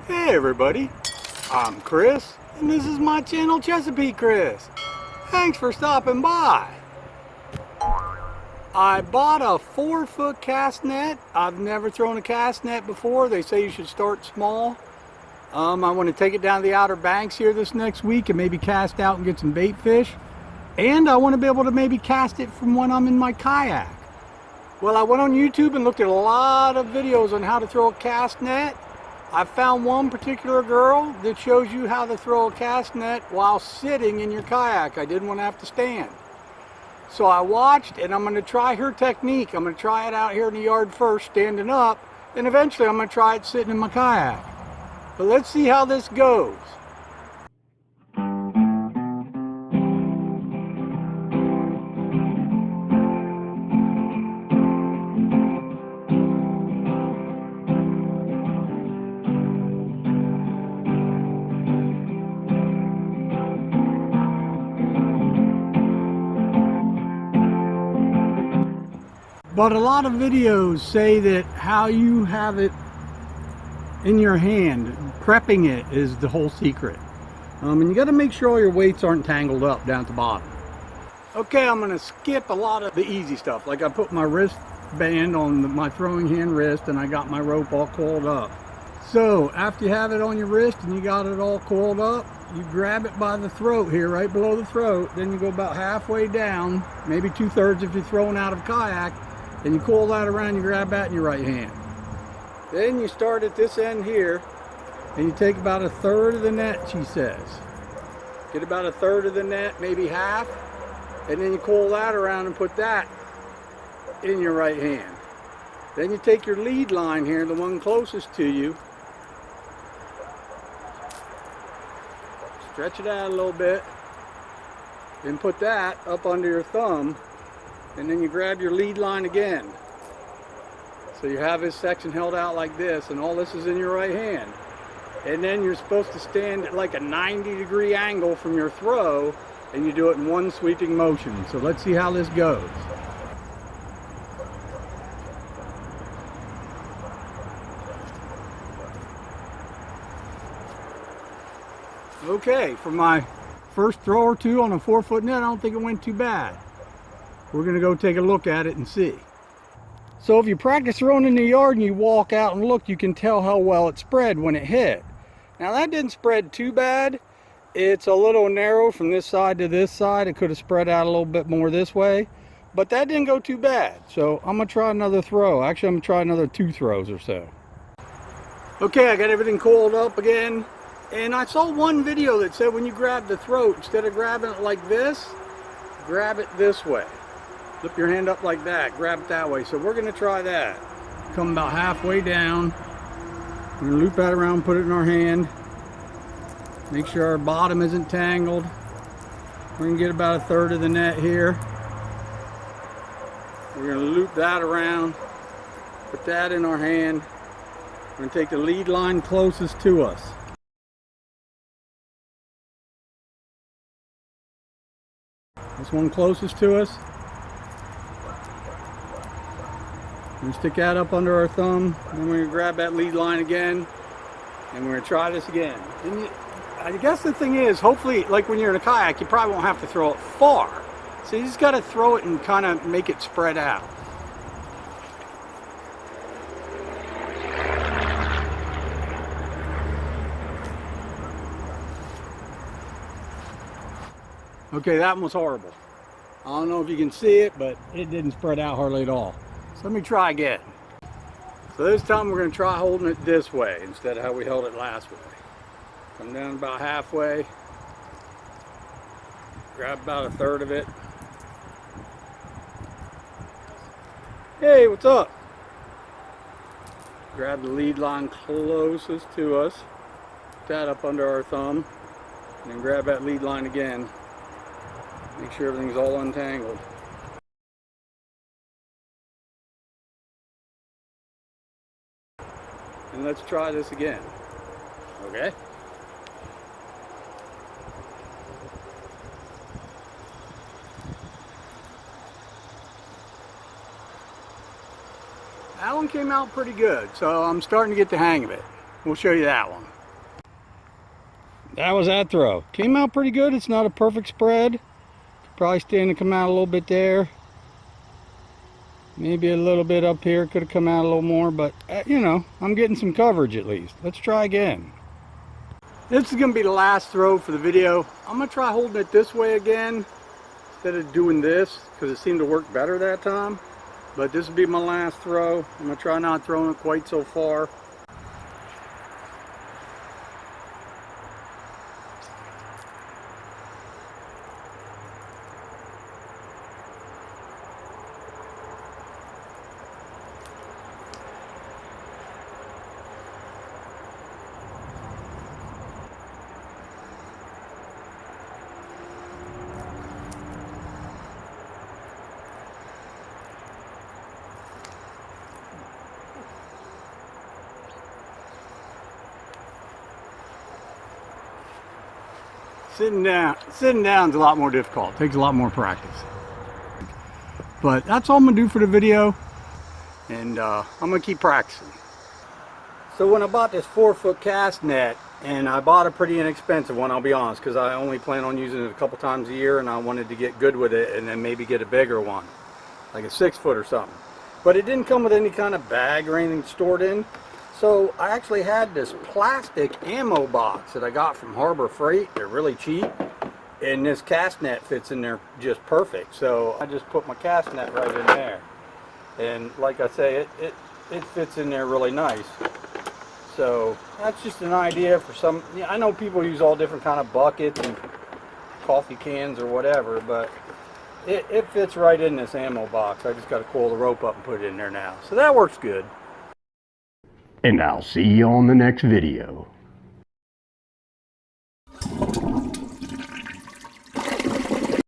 Hey everybody, I'm Chris, and this is my channel Chesapeake Chris. Thanks for stopping by. I bought a 4-foot cast net. I've never thrown a cast net before. They say you should start small. I want to take it down to the Outer Banks here this next week and maybe cast out and get some bait fish. And I want to be able to maybe cast it from when I'm in my kayak. Well, I went on YouTube and looked at a lot of videos on how to throw a cast net. I found one particular girl that shows you how to throw a cast net while sitting in your kayak. I didn't want to have to stand. So I watched, and I'm going to try her technique. I'm going to try it out here in the yard first, standing up, and eventually I'm going to try it sitting in my kayak. But let's see how this goes. But a lot of videos say that how you have it in your hand, prepping it, is the whole secret. And you got to make sure all your weights aren't tangled up down at the bottom. Okay, I'm going to skip a lot of the easy stuff. Like I put my wristband on my throwing hand wrist and I got my rope all coiled up. So after you have it on your wrist and you got it all coiled up, you grab it by the throat here, right below the throat. Then you go about halfway down, maybe 2/3 if you're throwing out of a kayak. And you coil that around, you grab that in your right hand. Then you start at this end here, and you take about 1/3 of the net, she says. Get about 1/3 of the net, maybe half, and then you coil that around and put that in your right hand. Then you take your lead line here, the one closest to you, stretch it out a little bit, and put that up under your thumb. And then you grab your lead line again. So you have this section held out like this, and all this is in your right hand. And then you're supposed to stand at like a 90-degree angle from your throw, and you do it in one sweeping motion. So let's see how this goes. Okay, for my first throw or two on a 4-foot net, I don't think it went too bad. We're going to go take a look at it and see. So if you practice throwing in the yard and you walk out and look, you can tell how well it spread when it hit. Now that didn't spread too bad. It's a little narrow from this side to this side. It could have spread out a little bit more this way, but that didn't go too bad. So I'm going to try another throw. Actually, I'm going to try another 2 throws or so. Okay, I got everything coiled up again. And I saw one video that said when you grab the throat, instead of grabbing it like this, grab it this way. Flip your hand up like that, grab it that way. So we're going to try that. Come about halfway down. We're going to loop that around, put it in our hand. Make sure our bottom isn't tangled. We're going to get about 1/3 of the net here. We're going to loop that around, put that in our hand. We're going to take the lead line closest to us. This one closest to us. We're going to stick that up under our thumb, then we're going to grab that lead line again, and we're going to try this again. And I guess the thing is, hopefully, like when you're in a kayak, you probably won't have to throw it far. So you just got to throw it and kind of make it spread out. Okay, that one was horrible. I don't know if you can see it, but it didn't spread out hardly at all. So let me try again. So this time we're going to try holding it this way instead of how we held it last way. Come down about halfway. Grab about 1/3 of it. Hey, what's up? Grab the lead line closest to us. Put that up under our thumb. And then grab that lead line again. Make sure everything's all untangled. And let's try this again. Okay? That one came out pretty good, so I'm starting to get the hang of it. We'll show you that one. That was that throw. Came out pretty good. It's not a perfect spread. Probably stand to come out a little bit there. Maybe a little bit up here. Could have come out a little more, but you know, I'm getting some coverage at least. Let's try again. This is going to be the last throw for the video. I'm going to try holding it this way again instead of doing this because it seemed to work better that time. But this will be my last throw. I'm going to try not throwing it quite so far. Sitting down is a lot more difficult. It takes a lot more practice. But that's all I'm gonna do for the video, and I'm gonna keep practicing. So when I bought this 4-foot cast net, and I bought a pretty inexpensive one, I'll be honest, because I only plan on using it a couple times a year, and I wanted to get good with it, and then maybe get a bigger one, like a 6-foot or something. But it didn't come with any kind of bag or anything stored in. So I actually had this plastic ammo box that I got from Harbor Freight. They're really cheap, and this cast net fits in there just perfect. So I just put my cast net right in there, and like I say, it fits in there really nice. So that's just an idea for some. I know people use all different kind of buckets and coffee cans or whatever, but it fits right in this ammo box. I just got to coil the rope up and put it in there now. So that works good. And I'll see you on the next video.